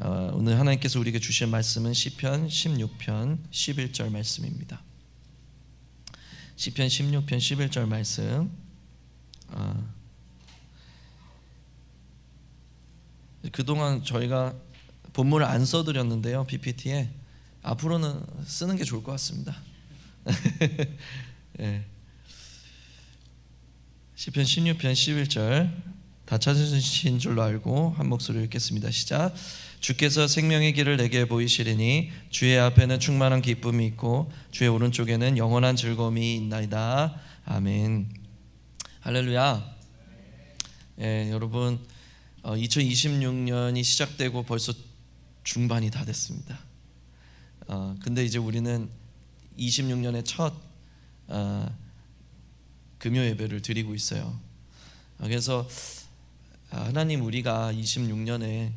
오늘 하나님께서 우리에게 주신 말씀은 시편 16편 11절 말씀입니다. 시편 16편 11절 말씀. 그동안 저희가 본문을 안 써드렸는데요, PPT에. 앞으로는 쓰는 게 좋을 것 같습니다. 네. 시편 16편 11절 다 찾으신 줄로 알고 한 목소리로 읽겠습니다. 시작. 주께서 생명의 길을 내게 보이시리니 주의 앞에는 충만한 기쁨이 있고 주의 오른쪽에는 영원한 즐거움이 있나이다. 아멘. 할렐루야. 여러분 2026년이 시작되고 벌써 중반이 다 됐습니다. 근데 이제 우리는 26년의 첫 금요 예배를 드리고 있어요. 그래서 하나님, 우리가 26년에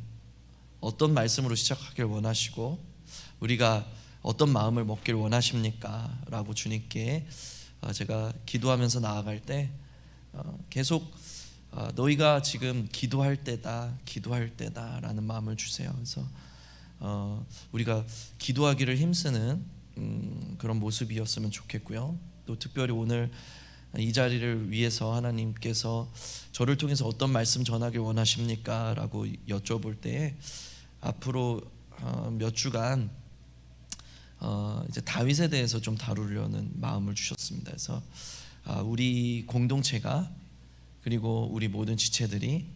어떤 말씀으로 시작하길 원하시고 우리가 어떤 마음을 먹길 원하십니까? 라고 주님께 제가 기도하면서 나아갈 때 계속 너희가 지금 기도할 때다 라는 마음을 주세요. 그래서 우리가 기도하기를 힘쓰는 그런 모습이었으면 좋겠고요. 또 특별히 오늘 이 자리를 위해서 하나님께서 저를 통해서 어떤 말씀 전하길 원하십니까? 라고 여쭤볼 때 앞으로 몇 주간 이제 다윗에 대해서 좀 다루려는 마음을 주셨습니다. 그래서 우리 공동체가, 그리고 우리 모든 지체들이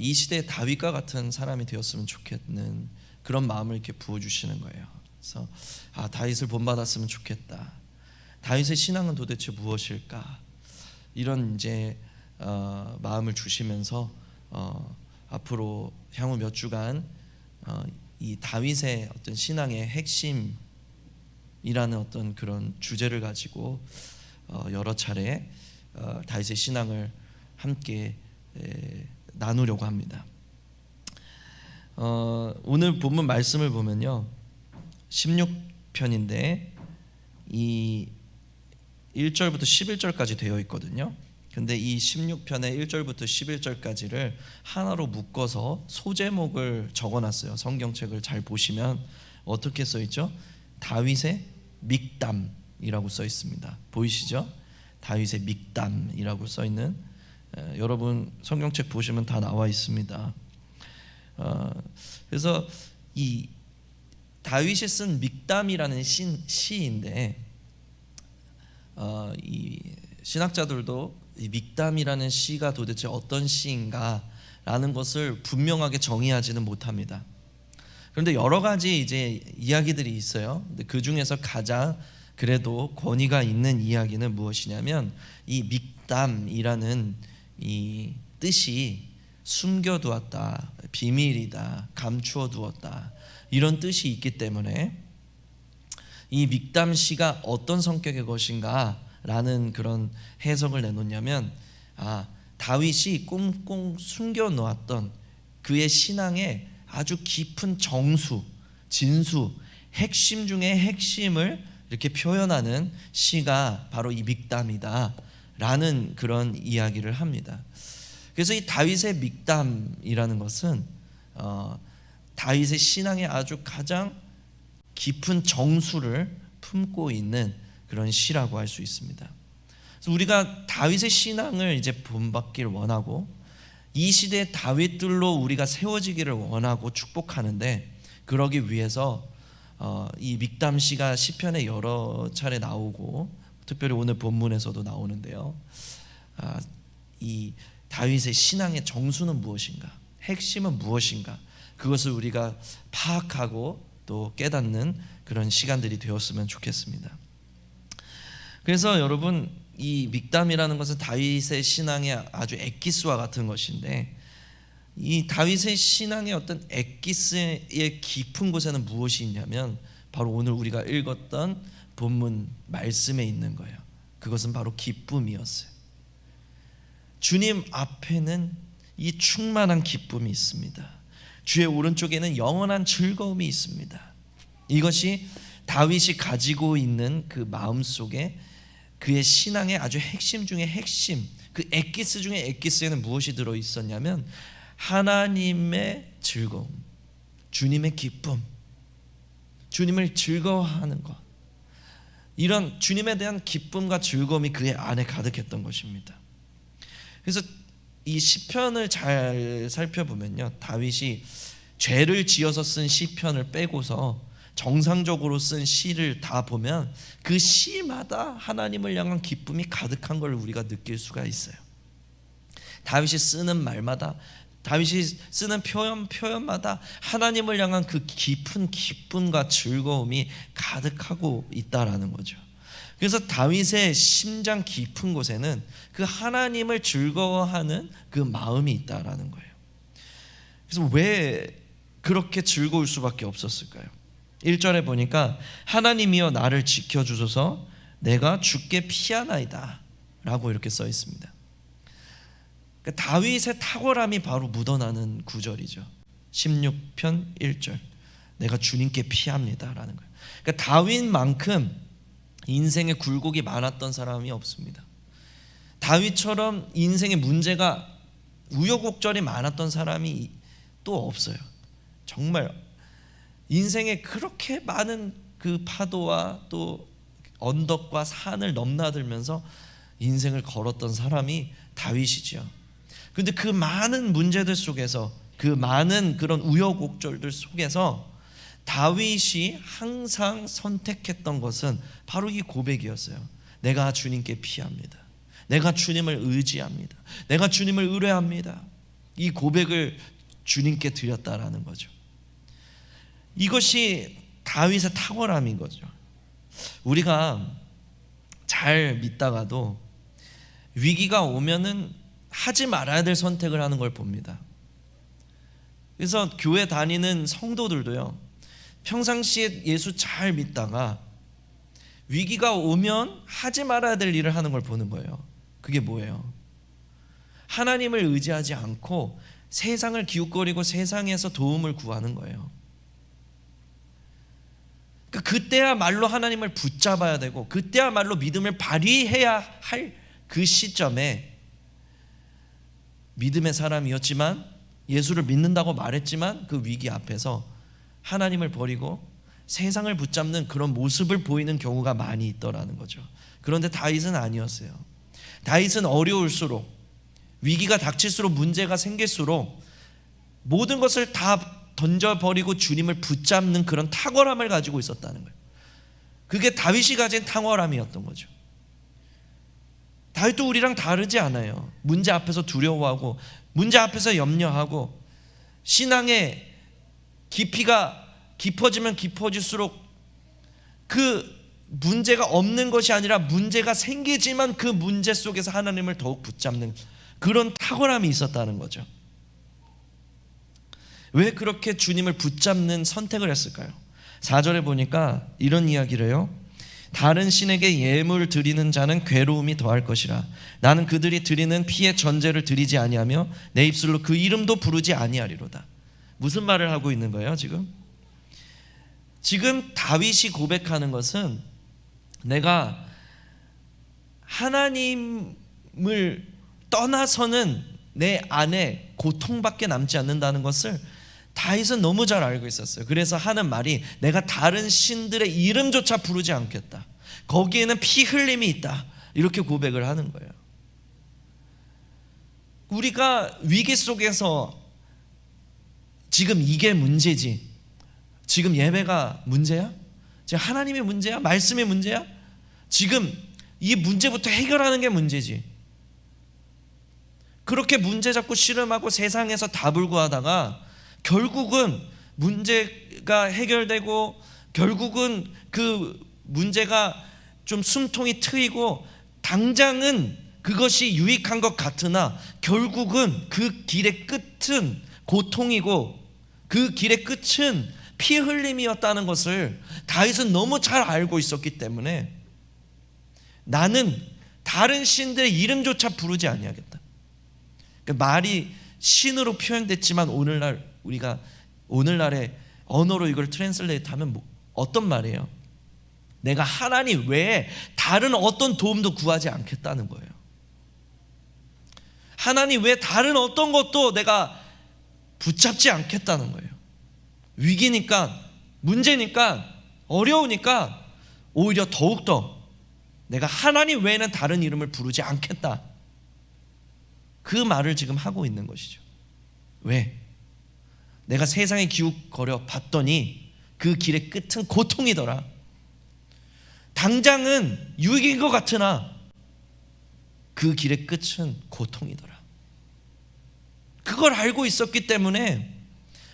이 시대의 다윗과 같은 사람이 되었으면 좋겠는 그런 마음을 이렇게 부어주시는 거예요. 그래서 다윗을 본받았으면 좋겠다. 다윗의 신앙은 도대체 무엇일까? 이런 이제 마음을 주시면서 앞으로 향후 몇 주간 이 다윗의 어떤 신앙의 핵심이라는 어떤 그런 주제를 가지고 여러 차례 다윗의 신앙을 함께 나누려고 합니다. 오늘 본문 말씀을 보면요, 16편인데 이 1절부터 11절까지 되어 있거든요. 근데 이 16편의 1절부터 11절까지를 하나로 묶어서 소제목을 적어놨어요. 성경책을 잘 보시면 어떻게 써 있죠? 다윗의 믹담이라고 써 있습니다. 보이시죠? 다윗의 믹담이라고 써 있는, 여러분 성경책 보시면 다 나와 있습니다. 그래서 이 다윗이 쓴 믹담이라는 시인데 이 신학자들도 이 믹담이라는 시가 도대체 어떤 시인가라는 것을 분명하게 정의하지는 못합니다. 그런데 여러 가지 이제 이야기들이 있어요. 근데 그 중에서 가장 그래도 권위가 있는 이야기는 무엇이냐면, 이 믹담이라는 이 뜻이 숨겨두었다, 비밀이다, 감추어두었다, 이런 뜻이 있기 때문에 이 믹담 시가 어떤 성격의 것인가 라는 그런 해석을 내놓냐면, 다윗이 꽁꽁 숨겨놓았던 그의 신앙의 아주 깊은 정수, 진수, 핵심 중의 핵심을 이렇게 표현하는 시가 바로 이 믹담이다 라는 그런 이야기를 합니다. 그래서 이 다윗의 믹담이라는 것은 다윗의 신앙의 아주 가장 깊은 정수를 품고 있는 그런 시라고 할 수 있습니다. 그래서 우리가 다윗의 신앙을 이제 본받기를 원하고 이 시대의 다윗들로 우리가 세워지기를 원하고 축복하는데, 그러기 위해서 이 믹담 시가 시편에 여러 차례 나오고 특별히 오늘 본문에서도 나오는데요, 이 다윗의 신앙의 정수는 무엇인가, 핵심은 무엇인가, 그것을 우리가 파악하고 또 깨닫는 그런 시간들이 되었으면 좋겠습니다. 그래서 여러분, 이 믹담이라는 것은 다윗의 신앙의 아주 엑기스와 같은 것인데, 이 다윗의 신앙의 어떤 엑기스의 깊은 곳에는 무엇이 있냐면 바로 오늘 우리가 읽었던 본문 말씀에 있는 거예요. 그것은 바로 기쁨이었어요. 주님 앞에는 이 충만한 기쁨이 있습니다. 주의 오른쪽에는 영원한 즐거움이 있습니다. 이것이 다윗이 가지고 있는 그 마음 속에 그의 신앙의 아주 핵심 중에 핵심, 그 엑기스 중에 엑기스에는 무엇이 들어 있었냐면 하나님의 즐거움, 주님의 기쁨, 주님을 즐거워하는 것, 이런 주님에 대한 기쁨과 즐거움이 그의 안에 가득했던 것입니다. 그래서 이 시편을 잘 살펴보면요, 다윗이 죄를 지어서 쓴 시편을 빼고서 정상적으로 쓴 시를 다 보면 그 시마다 하나님을 향한 기쁨이 가득한 걸 우리가 느낄 수가 있어요. 다윗이 쓰는 말마다, 다윗이 쓰는 표현마다 하나님을 향한 그 깊은 기쁨과 즐거움이 가득하고 있다라는 거죠. 그래서 다윗의 심장 깊은 곳에는 그 하나님을 즐거워하는 그 마음이 있다라는 거예요. 그래서 왜 그렇게 즐거울 수밖에 없었을까요? 1절에 보니까 하나님이여 나를 지켜주소서 내가 주께 피하나이다 라고 이렇게 써 있습니다. 그러니까 다윗의 탁월함이 바로 묻어나는 구절이죠. 16편 1절 내가 주님께 피합니다 라는 거예요. 그러니까 다윗만큼 인생에 굴곡이 많았던 사람이 없습니다. 다윗처럼 인생의 문제가 우여곡절이 많았던 사람이 또 없어요. 정말 인생에 그렇게 많은 그 파도와 또 언덕과 산을 넘나들면서 인생을 걸었던 사람이 다윗이지요. 그런데 그 많은 문제들 속에서, 그 많은 그런 우여곡절들 속에서 다윗이 항상 선택했던 것은 바로 이 고백이었어요. 내가 주님께 피합니다. 내가 주님을 의지합니다. 내가 주님을 의뢰합니다. 이 고백을 주님께 드렸다라는 거죠. 이것이 다윗의 탁월함인 거죠. 우리가 잘 믿다가도 위기가 오면은 하지 말아야 될 선택을 하는 걸 봅니다. 그래서 교회 다니는 성도들도요, 평상시에 예수 잘 믿다가 위기가 오면 하지 말아야 될 일을 하는 걸 보는 거예요. 그게 뭐예요? 하나님을 의지하지 않고 세상을 기웃거리고 세상에서 도움을 구하는 거예요. 그때야말로 하나님을 붙잡아야 되고 그때야말로 믿음을 발휘해야 할 그 시점에 믿음의 사람이었지만, 예수를 믿는다고 말했지만 그 위기 앞에서 하나님을 버리고 세상을 붙잡는 그런 모습을 보이는 경우가 많이 있더라는 거죠. 그런데 다윗은 아니었어요. 다윗은 어려울수록, 위기가 닥칠수록, 문제가 생길수록 모든 것을 다 던져버리고 주님을 붙잡는 그런 탁월함을 가지고 있었다는 거예요. 그게 다윗이 가진 탁월함이었던 거죠. 다윗도 우리랑 다르지 않아요. 문제 앞에서 두려워하고 문제 앞에서 염려하고 신앙의 깊이가 깊어지면 깊어질수록 그 문제가 없는 것이 아니라 문제가 생기지만 그 문제 속에서 하나님을 더욱 붙잡는 그런 탁월함이 있었다는 거죠. 왜 그렇게 주님을 붙잡는 선택을 했을까요? 4절에 보니까 이런 이야기를 해요. 다른 신에게 예물 드리는 자는 괴로움이 더할 것이라. 나는 그들이 드리는 피의 전제를 드리지 아니하며 내 입술로 그 이름도 부르지 아니하리로다. 무슨 말을 하고 있는 거예요? 지금 다윗이 고백하는 것은 내가 하나님을 떠나서는 내 안에 고통밖에 남지 않는다는 것을 다윗은 너무 잘 알고 있었어요. 그래서 하는 말이 내가 다른 신들의 이름조차 부르지 않겠다. 거기에는 피 흘림이 있다. 이렇게 고백을 하는 거예요. 우리가 위기 속에서 지금 이게 문제지, 지금 예배가 문제야? 지금 하나님의 문제야? 말씀의 문제야? 지금 이 문제부터 해결하는 게 문제지. 그렇게 문제 잡고 씨름하고 세상에서 답을 구하다가 결국은 문제가 해결되고 결국은 그 문제가 좀 숨통이 트이고 당장은 그것이 유익한 것 같으나 결국은 그 길의 끝은 고통이고 그 길의 끝은 피 흘림이었다는 것을 다윗은 너무 잘 알고 있었기 때문에 나는 다른 신들의 이름조차 부르지 아니하겠다. 그러니까 말이 신으로 표현됐지만 우리가 오늘날의 언어로 이걸 트랜슬레이트하면 어떤 말이에요? 내가 하나님 외에 다른 어떤 도움도 구하지 않겠다는 거예요. 하나님 외에 다른 어떤 것도 내가 붙잡지 않겠다는 거예요. 위기니까, 문제니까, 어려우니까 오히려 더욱더 내가 하나님 외에는 다른 이름을 부르지 않겠다, 그 말을 지금 하고 있는 것이죠. 왜? 내가 세상에 기웃거려 봤더니 그 길의 끝은 고통이더라. 당장은 유익인 것 같으나 그 길의 끝은 고통이더라. 그걸 알고 있었기 때문에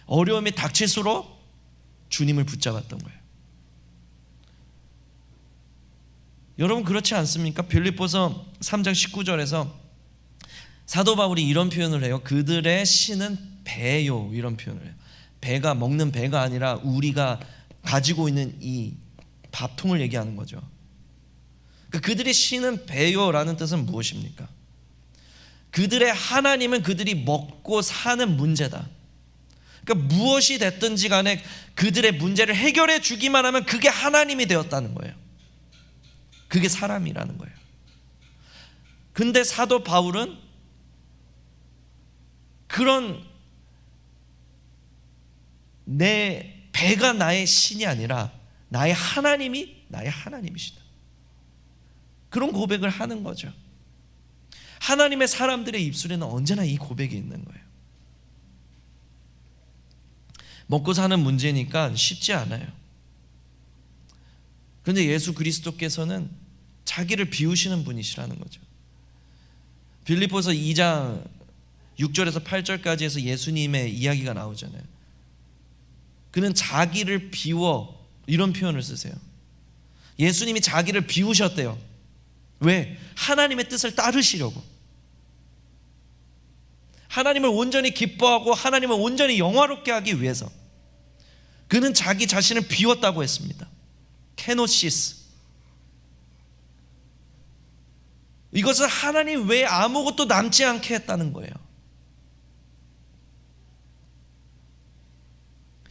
어려움이 닥칠수록 주님을 붙잡았던 거예요. 여러분 그렇지 않습니까? 빌립보서 3장 19절에서 사도 바울이 이런 표현을 해요. 그들의 신은 배요, 이런 표현을 해요. 배가, 먹는 배가 아니라 우리가 가지고 있는 이 밥통을 얘기하는 거죠. 그러니까 그들의 신은 배요라는 뜻은 무엇입니까? 그들의 하나님은 그들이 먹고 사는 문제다. 그러니까 무엇이 됐든지 간에 그들의 문제를 해결해 주기만 하면 그게 하나님이 되었다는 거예요. 그게 사람이라는 거예요. 근데 사도 바울은 그런 내 배가 나의 신이 아니라 나의 하나님이 나의 하나님이시다, 그런 고백을 하는 거죠. 하나님의 사람들의 입술에는 언제나 이 고백이 있는 거예요. 먹고 사는 문제니까 쉽지 않아요. 그런데 예수 그리스도께서는 자기를 비우시는 분이시라는 거죠. 빌립보서 2장 6절에서 8절까지 해서 예수님의 이야기가 나오잖아요. 그는 자기를 비워, 이런 표현을 쓰세요. 예수님이 자기를 비우셨대요. 왜? 하나님의 뜻을 따르시려고. 하나님을 온전히 기뻐하고 하나님을 온전히 영화롭게 하기 위해서 그는 자기 자신을 비웠다고 했습니다. 케노시스. 이것은 하나님 외에 아무것도 남지 않게 했다는 거예요.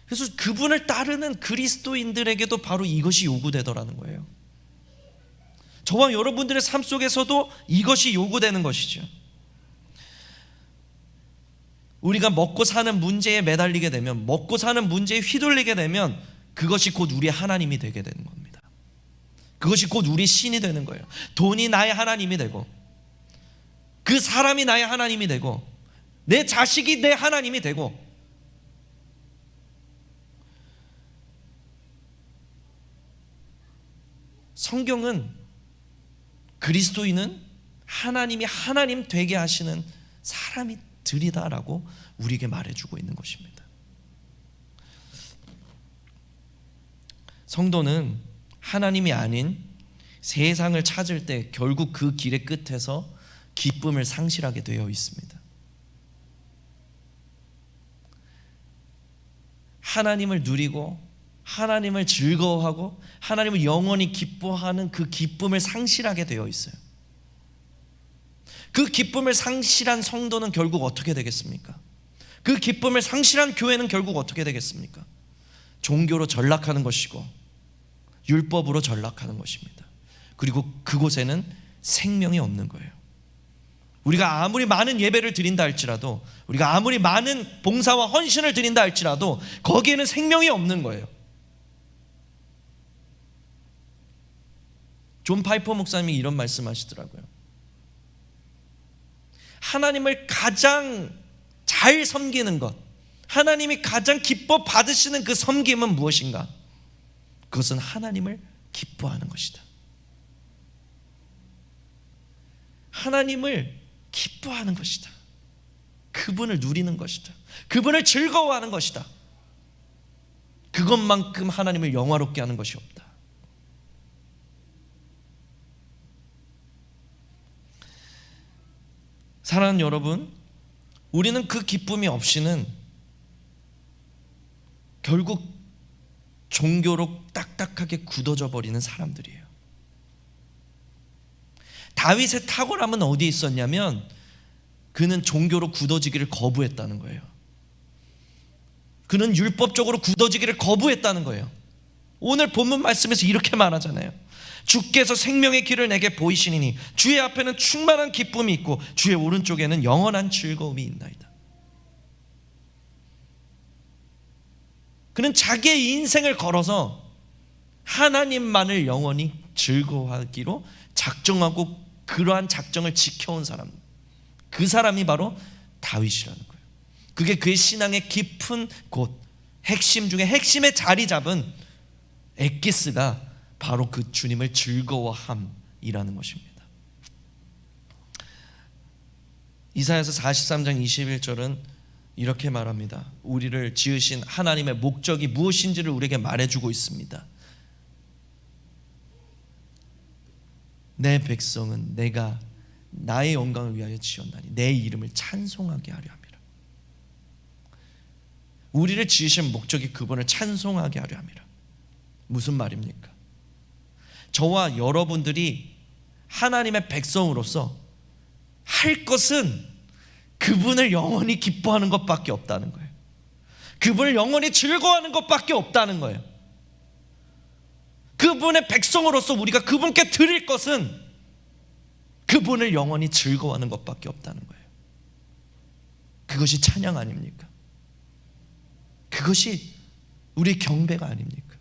그래서 그분을 따르는 그리스도인들에게도 바로 이것이 요구되더라는 거예요. 저와 여러분들의 삶 속에서도 이것이 요구되는 것이죠. 우리가 먹고 사는 문제에 매달리게 되면, 먹고 사는 문제에 휘둘리게 되면 그것이 곧 우리의 하나님이 되게 되는 겁니다. 그것이 곧 우리 신이 되는 거예요. 돈이 나의 하나님이 되고, 그 사람이 나의 하나님이 되고, 내 자식이 내 하나님이 되고. 성경은 그리스도인은 하나님이 하나님 되게 하시는 사람이 들이다라고 우리에게 말해주고 있는 것입니다. 성도는 하나님이 아닌 세상을 찾을 때 결국 그 길의 끝에서 기쁨을 상실하게 되어 있습니다. 하나님을 누리고 하나님을 즐거워하고 하나님을 영원히 기뻐하는 그 기쁨을 상실하게 되어 있어요. 그 기쁨을 상실한 성도는 결국 어떻게 되겠습니까? 그 기쁨을 상실한 교회는 결국 어떻게 되겠습니까? 종교로 전락하는 것이고 율법으로 전락하는 것입니다. 그리고 그곳에는 생명이 없는 거예요. 우리가 아무리 많은 예배를 드린다 할지라도, 우리가 아무리 많은 봉사와 헌신을 드린다 할지라도 거기에는 생명이 없는 거예요. 존 파이퍼 목사님이 이런 말씀하시더라고요. 하나님을 가장 잘 섬기는 것, 하나님이 가장 기뻐 받으시는 그 섬김은 무엇인가? 그것은 하나님을 기뻐하는 것이다. 하나님을 기뻐하는 것이다. 그분을 누리는 것이다. 그분을 즐거워하는 것이다. 그것만큼 하나님을 영화롭게 하는 것이 없다. 사랑하는 여러분, 우리는 그 기쁨이 없이는 결국 종교로 딱딱하게 굳어져 버리는 사람들이에요. 다윗의 탁월함은 어디에 있었냐면 그는 종교로 굳어지기를 거부했다는 거예요. 그는 율법적으로 굳어지기를 거부했다는 거예요. 오늘 본문 말씀에서 이렇게 말하잖아요. 주께서 생명의 길을 내게 보이시니 주의 앞에는 충만한 기쁨이 있고 주의 오른쪽에는 영원한 즐거움이 있나이다. 그는 자기의 인생을 걸어서 하나님만을 영원히 즐거워하기로 작정하고 그러한 작정을 지켜온 사람, 그 사람이 바로 다윗이라는 거예요. 그게 그의 신앙의 깊은 곳, 핵심 중에 핵심에 자리 잡은 엑기스가 바로 그 주님을 즐거워함이라는 것입니다. 이사야서 43장 21절은 이렇게 말합니다. 우리를 지으신 하나님의 목적이 무엇인지를 우리에게 말해주고 있습니다. 내 백성은 내가 나의 영광을 위하여 지었나니 내 이름을 찬송하게 하려 함이라. 우리를 지으신 목적이 그분을 찬송하게 하려 함이라. 무슨 말입니까? 저와 여러분들이 하나님의 백성으로서 할 것은 그분을 영원히 기뻐하는 것밖에 없다는 거예요. 그분을 영원히 즐거워하는 것밖에 없다는 거예요. 그분의 백성으로서 우리가 그분께 드릴 것은 그분을 영원히 즐거워하는 것밖에 없다는 거예요. 그것이 찬양 아닙니까? 그것이 우리 경배가 아닙니까?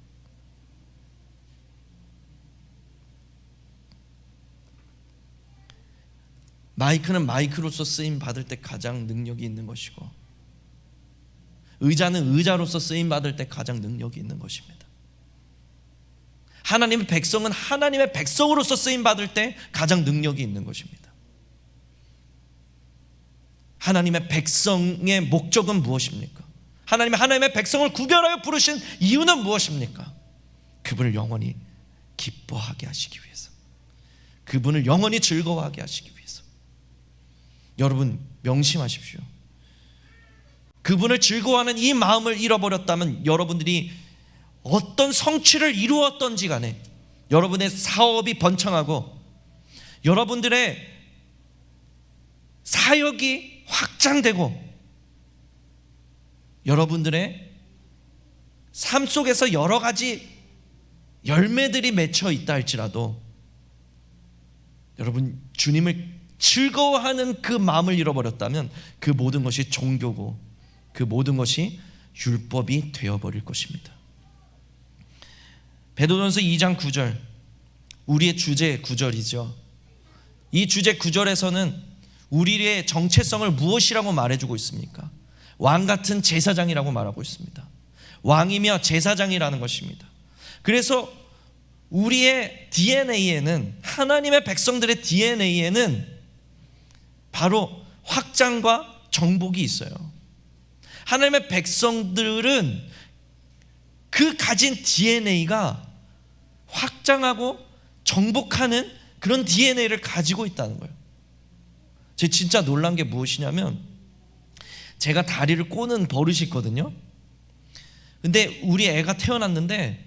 마이크는 마이크로서 쓰임 받을 때 가장 능력이 있는 것이고, 의자는 의자로서 쓰임 받을 때 가장 능력이 있는 것입니다. 하나님의 백성은 하나님의 백성으로서 쓰임 받을 때 가장 능력이 있는 것입니다. 하나님의 백성의 목적은 무엇입니까? 하나님의 백성을 구별하여 부르신 이유는 무엇입니까? 그분을 영원히 기뻐하게 하시기 위해서, 그분을 영원히 즐거워하게 하시기 위해서. 여러분 명심하십시오. 그분을 즐거워하는 이 마음을 잃어버렸다면 여러분들이 어떤 성취를 이루었던지 간에, 여러분의 사업이 번창하고 여러분들의 사역이 확장되고 여러분들의 삶 속에서 여러 가지 열매들이 맺혀 있다 할지라도, 여러분 주님을 즐거워하는 그 마음을 잃어버렸다면 그 모든 것이 종교고 그 모든 것이 율법이 되어버릴 것입니다. 베드로전서 2장 9절, 우리의 주제 구절이죠. 이 주제 구절에서는 우리의 정체성을 무엇이라고 말해주고 있습니까? 왕같은 제사장이라고 말하고 있습니다. 왕이며 제사장이라는 것입니다. 그래서 우리의 DNA에는, 하나님의 백성들의 DNA에는 바로 확장과 정복이 있어요. 하나님의 백성들은 그 가진 DNA가 확장하고 정복하는 그런 DNA를 가지고 있다는 거예요. 제가 진짜 놀란 게 무엇이냐면, 제가 다리를 꼬는 버릇이 있거든요. 근데 우리 애가 태어났는데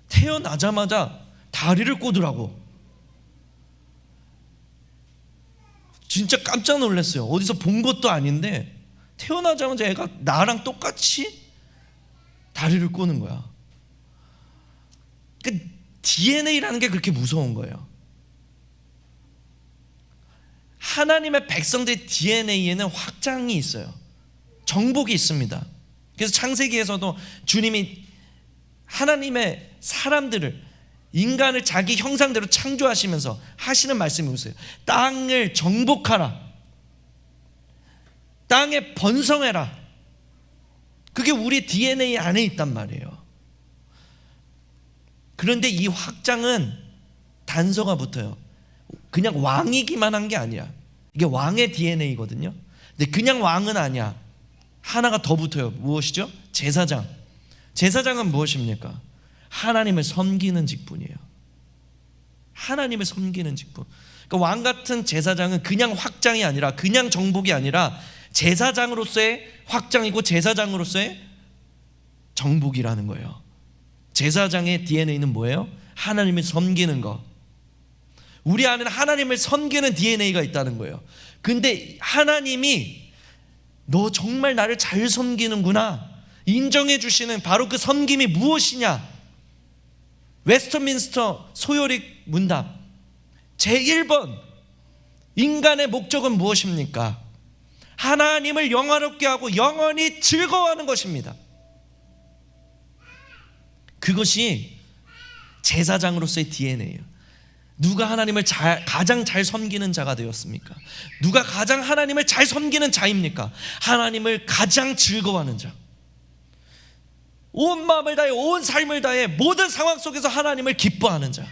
태어나자마자 다리를 꼬더라고. 진짜 깜짝 놀랐어요. 어디서 본 것도 아닌데 태어나자마자 애가 나랑 똑같이 다리를 꼬는 거야. 그 DNA라는 게 그렇게 무서운 거예요. 하나님의 백성들의 DNA에는 확장이 있어요. 정복이 있습니다. 그래서 창세기에서도 주님이 하나님의 사람들을, 인간을 자기 형상대로 창조하시면서 하시는 말씀이 있어요. 땅을 정복하라, 땅에 번성해라. 그게 우리 DNA 안에 있단 말이에요. 그런데 이 확장은 단서가 붙어요. 그냥 왕이기만 한 게 아니야. 이게 왕의 DNA거든요. 근데 그냥 왕은 아니야. 하나가 더 붙어요. 무엇이죠? 제사장. 제사장은 무엇입니까? 하나님을 섬기는 직분이에요. 하나님을 섬기는 직분. 그러니까 왕 같은 제사장은 그냥 확장이 아니라, 그냥 정복이 아니라 제사장으로서의 확장이고 제사장으로서의 정복이라는 거예요. 제사장의 DNA는 뭐예요? 하나님을 섬기는 것. 우리 안에는 하나님을 섬기는 DNA가 있다는 거예요. 근데 하나님이 너 정말 나를 잘 섬기는구나 인정해 주시는 바로 그 섬김이 무엇이냐? 웨스트민스터 소요릭 문답 제1번, 인간의 목적은 무엇입니까? 하나님을 영화롭게 하고 영원히 즐거워하는 것입니다. 그것이 제사장으로서의 DNA예요. 누가 하나님을 가장 잘 섬기는 자가 되었습니까? 누가 가장 하나님을 잘 섬기는 자입니까? 하나님을 가장 즐거워하는 자, 온 마음을 다해 온 삶을 다해 모든 상황 속에서 하나님을 기뻐하는 자,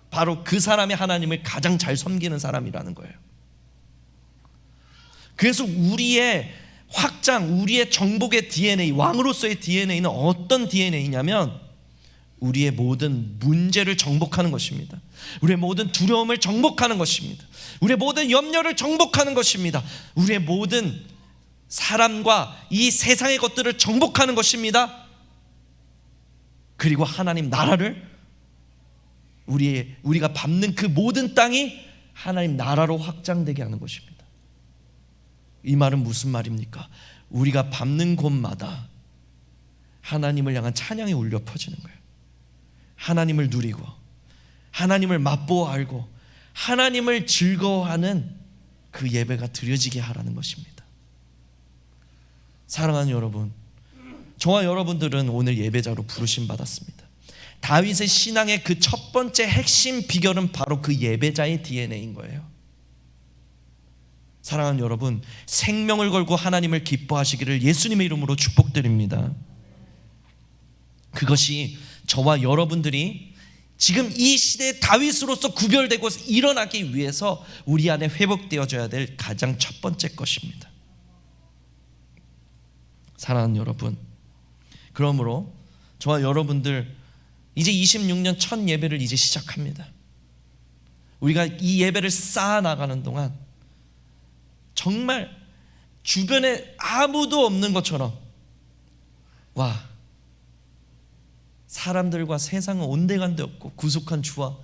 바로 그 사람이 하나님을 가장 잘 섬기는 사람이라는 거예요. 그래서 우리의 확장, 우리의 정복의 DNA, 왕으로서의 DNA는 어떤 DNA냐면 우리의 모든 문제를 정복하는 것입니다. 우리의 모든 두려움을 정복하는 것입니다. 우리의 모든 염려를 정복하는 것입니다. 우리의 모든 사람과 이 세상의 것들을 정복하는 것입니다. 그리고 하나님 나라를, 우리가 밟는 그 모든 땅이 하나님 나라로 확장되게 하는 것입니다. 이 말은 무슨 말입니까? 우리가 밟는 곳마다 하나님을 향한 찬양이 울려 퍼지는 거예요. 하나님을 누리고 하나님을 맛보아 알고 하나님을 즐거워하는 그 예배가 드려지게 하라는 것입니다. 사랑하는 여러분, 저와 여러분들은 오늘 예배자로 부르심 받았습니다. 다윗의 신앙의 그 첫 번째 핵심 비결은 바로 그 예배자의 DNA인 거예요. 사랑하는 여러분, 생명을 걸고 하나님을 기뻐하시기를 예수님의 이름으로 축복드립니다. 그것이 저와 여러분들이 지금 이 시대의 다윗으로서 구별되고 일어나기 위해서 우리 안에 회복되어져야 될 가장 첫 번째 것입니다. 사랑하는 여러분, 그러므로 저와 여러분들 이제 26년 첫 예배를 이제 시작합니다. 우리가 이 예배를 쌓아나가는 동안 정말 주변에 아무도 없는 것처럼, 와, 사람들과 세상은 온데간데 없고 구속한 주와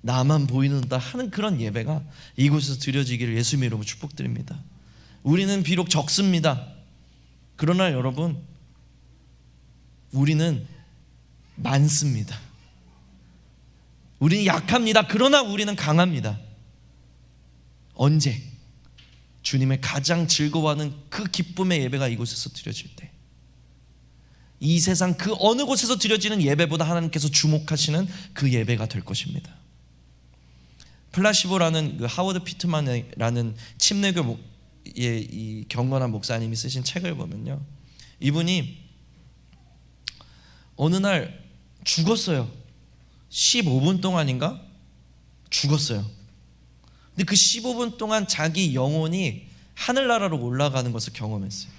나만 보이는다 하는 그런 예배가 이곳에서 드려지기를 예수님의 이름으로 축복드립니다. 우리는 비록 적습니다. 그러나 여러분, 우리는 많습니다. 우리는 약합니다. 그러나 우리는 강합니다. 언제? 주님의 가장 즐거워하는 그 기쁨의 예배가 이곳에서 드려질 때, 이 세상 그 어느 곳에서 드려지는 예배보다 하나님께서 주목하시는 그 예배가 될 것입니다. 플라시보라는 그 하워드 피트만이라는 침례교의 이 경건한 목사님이 쓰신 책을 보면요, 이분이 어느 날 죽었어요. 15분 동안인가 죽었어요. 근데 그 15분 동안 자기 영혼이 하늘나라로 올라가는 것을 경험했어요.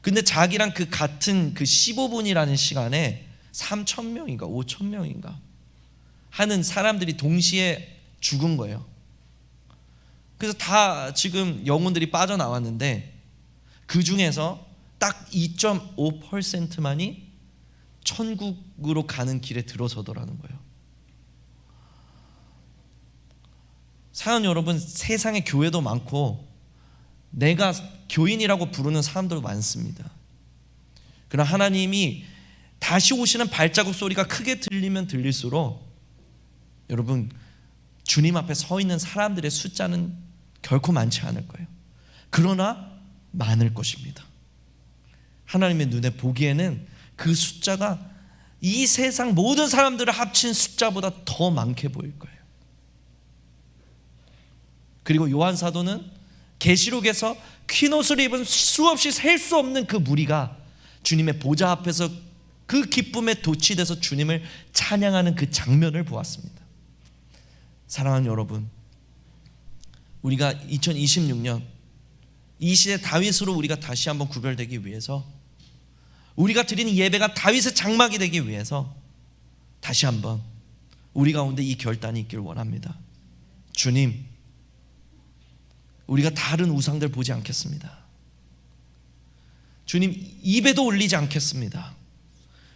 근데 자기랑 그 같은 그 15분이라는 시간에 3,000명인가 5,000명인가 하는 사람들이 동시에 죽은 거예요. 그래서 다 지금 영혼들이 빠져나왔는데 그 중에서 딱 2.5%만이 천국으로 가는 길에 들어서더라는 거예요. 사연 여러분, 세상에 교회도 많고 내가 교인이라고 부르는 사람들도 많습니다. 그러나 하나님이 다시 오시는 발자국 소리가 크게 들리면 들릴수록 여러분, 주님 앞에 서 있는 사람들의 숫자는 결코 많지 않을 거예요. 그러나 많을 것입니다. 하나님의 눈에 보기에는 그 숫자가 이 세상 모든 사람들을 합친 숫자보다 더 많게 보일 거예요. 그리고 요한 사도는 계시록에서 퀼옷을 입은 수없이 셀 수 없는 그 무리가 주님의 보좌 앞에서 그 기쁨에 도취돼서 주님을 찬양하는 그 장면을 보았습니다. 사랑하는 여러분, 우리가 2026년 이 시대 다윗으로 우리가 다시 한번 구별되기 위해서, 우리가 드리는 예배가 다윗의 장막이 되기 위해서 다시 한번 우리 가운데 이 결단이 있길 원합니다. 주님, 우리가 다른 우상들 보지 않겠습니다. 주님, 입에도 올리지 않겠습니다.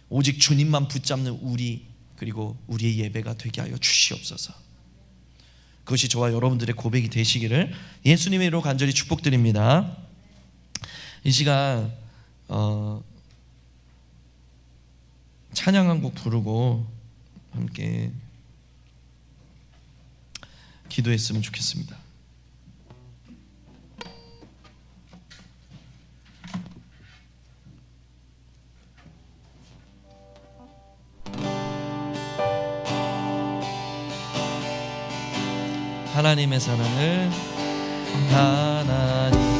오직 주님만 붙잡는 우리, 그리고 우리의 예배가 되게 하여 주시옵소서. 그것이 저와 여러분들의 고백이 되시기를 예수님의 이름으로 간절히 축복드립니다. 이 시간 찬양 한 곡 부르고 함께 기도했으면 좋겠습니다. 하나님의 사랑을 하나님